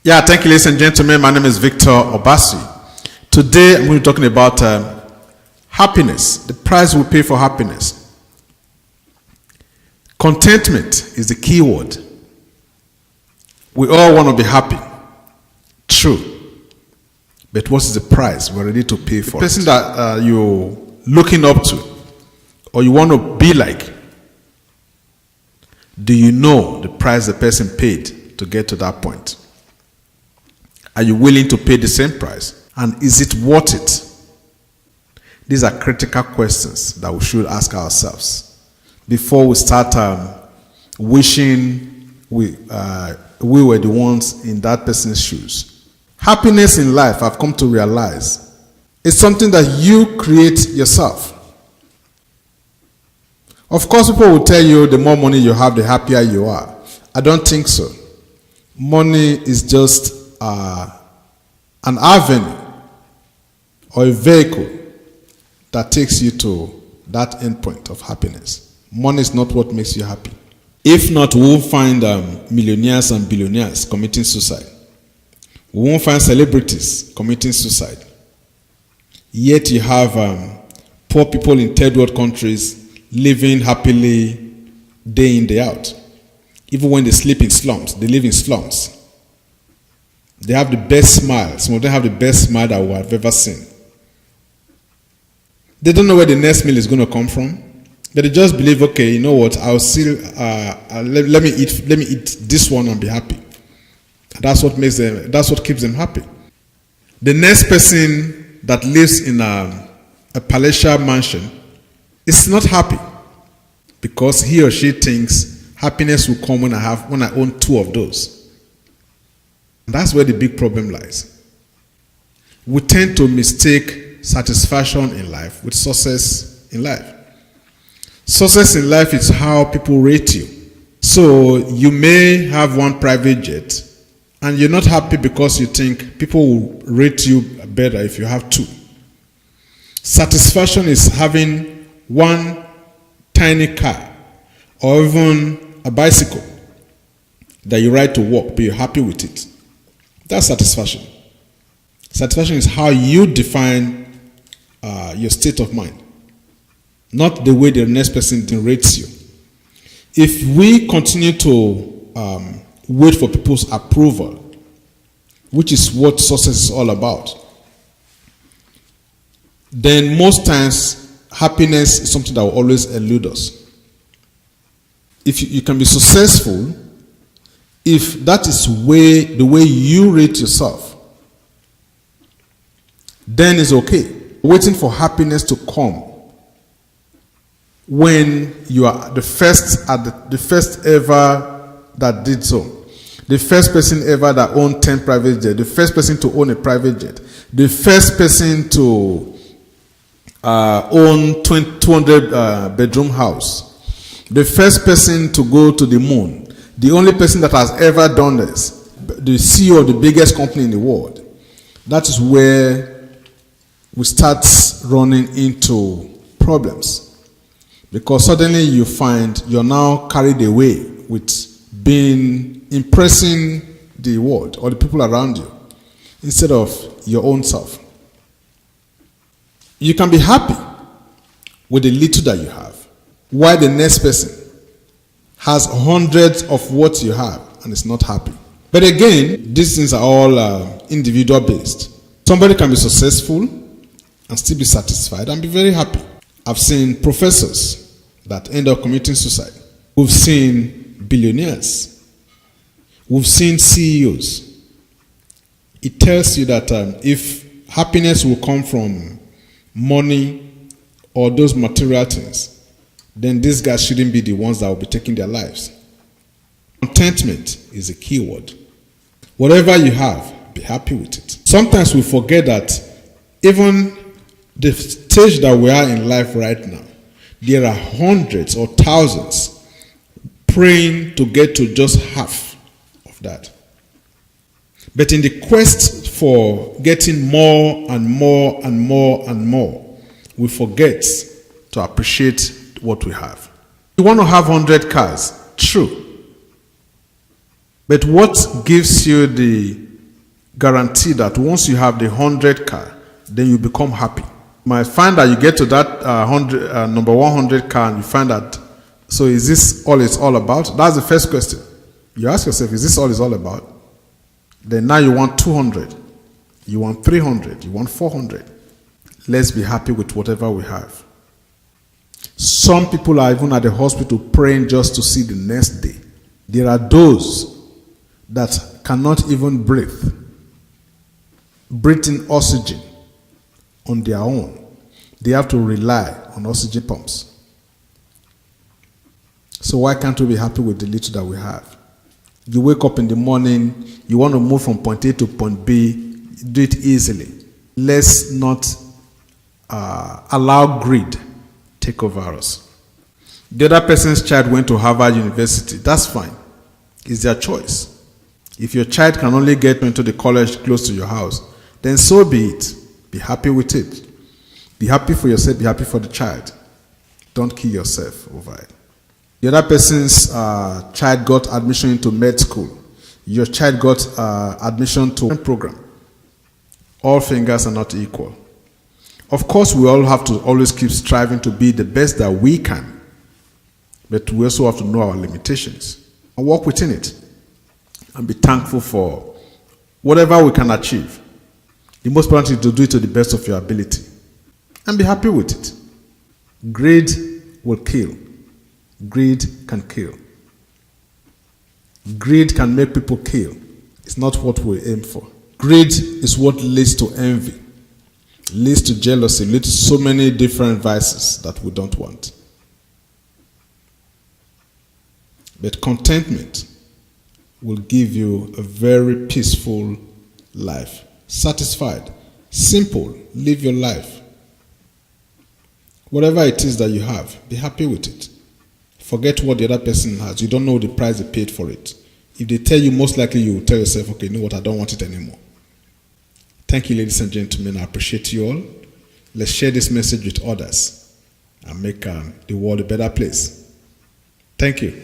Yeah, thank you, ladies and gentlemen. My name is Victor Obasuyi. Today, I'm going to be talking about happiness, the price we pay for happiness. Contentment is the key word. We all want to be happy. True. But what is the price we're ready to pay for? The person that you're looking up to or you want to be like, do you know the price the person paid to get to that point? Are you willing to pay the same price? And is it worth it? These are critical questions that we should ask ourselves before we start wishing we were the ones in that person's shoes. Happiness in life, I've come to realize, is something that you create yourself. Of course, people will tell you the more money you have, the happier you are. I don't think so. Money is just an avenue or a vehicle that takes you to that end point of happiness. Money is not what makes you happy. If not, we won't find millionaires and billionaires committing suicide. We won't find celebrities committing suicide. Yet you have poor people in third world countries living happily day in, day out. Even when they sleep in slums, they live in slums. They have the best smile. Some of them have the best smile that we have ever seen. They don't know where the next meal is going to come from. But they just believe, okay, you know what? I'll still let me eat this one and be happy. That's what makes them. That's what keeps them happy. The next person that lives in a palatial mansion is not happy because he or she thinks happiness will come when I own two of those. That's where the big problem lies. We tend to mistake satisfaction in life with success in life. Success in life is how people rate you. So you may have one private jet and you're not happy because you think people will rate you better if you have two. Satisfaction is having one tiny car or even a bicycle that you ride to work, but you're happy with it. That's satisfaction. Satisfaction is how you define your state of mind, not the way the next person rates you. If we continue to wait for people's approval, which is what success is all about, then most times happiness is something that will always elude us. If you can be successful, if that is the way you rate yourself, then it's okay. Waiting for happiness to come when you are the first ever that did so, the first person ever that owned 10 private jets, the first person to own a private jet, the first person to own 200 bedroom house, the first person to go to the moon, the only person that has ever done this, the CEO of the biggest company in the world. That is where we start running into problems. Because suddenly you find you're now carried away with impressing the world or the people around you instead of your own self. You can be happy with the little that you have, while the next person has hundreds of what you have and is not happy. But again, these things are all individual based. Somebody can be successful and still be satisfied and be very happy. I've seen professors that end up committing suicide. We've seen billionaires. We've seen CEOs. It tells you that if happiness will come from money or those material things, then these guys shouldn't be the ones that will be taking their lives. Contentment is a key word. Whatever you have, be happy with it. Sometimes we forget that even the stage that we are in life right now, there are hundreds or thousands praying to get to just half of that. But in the quest for getting more and more and more and more, we forget to appreciate what we have. You want to have 100 cars, true. But what gives you the guarantee that once you have the 100 car, then you become happy. You might find that you get to that number 100 car and you find that, so is this all it's all about? That's the first question. You ask yourself, is this all it's all about? Then now you want 200, you want 300, you want 400. Let's be happy with whatever we have. Some people are even at the hospital praying just to see the next day. There are those that cannot even breathe in oxygen on their own. They have to rely on oxygen pumps. So why can't we be happy with the little that we have? You wake up in the morning, you want to move from point A to point B, do it easily. Let's not allow greed take over us. The other person's child went to Harvard University. That's fine. It's their choice. If your child can only get into the college close to your house, then so be it. Be happy with it. Be happy for yourself, be happy for the child. Don't kill yourself over it. The other person's child got admission into med school. Your child got admission to a program. All fingers are not equal. Of course, we all have to always keep striving to be the best that we can. But we also have to know our limitations and work within it. And be thankful for whatever we can achieve. The most important thing is to do it to the best of your ability. And be happy with it. Greed will kill. Greed can kill. Greed can make people kill. It's not what we aim for. Greed is what leads to envy, leads to jealousy, leads to so many different vices that we don't want. But contentment will give you a very peaceful life. Satisfied, simple, live your life. Whatever it is that you have, be happy with it. Forget what the other person has. You don't know the price they paid for it. If they tell you, most likely you will tell yourself, okay, you know what, I don't want it anymore. Thank you, ladies and gentlemen. I appreciate you all. Let's share this message with others and make the world a better place. Thank you.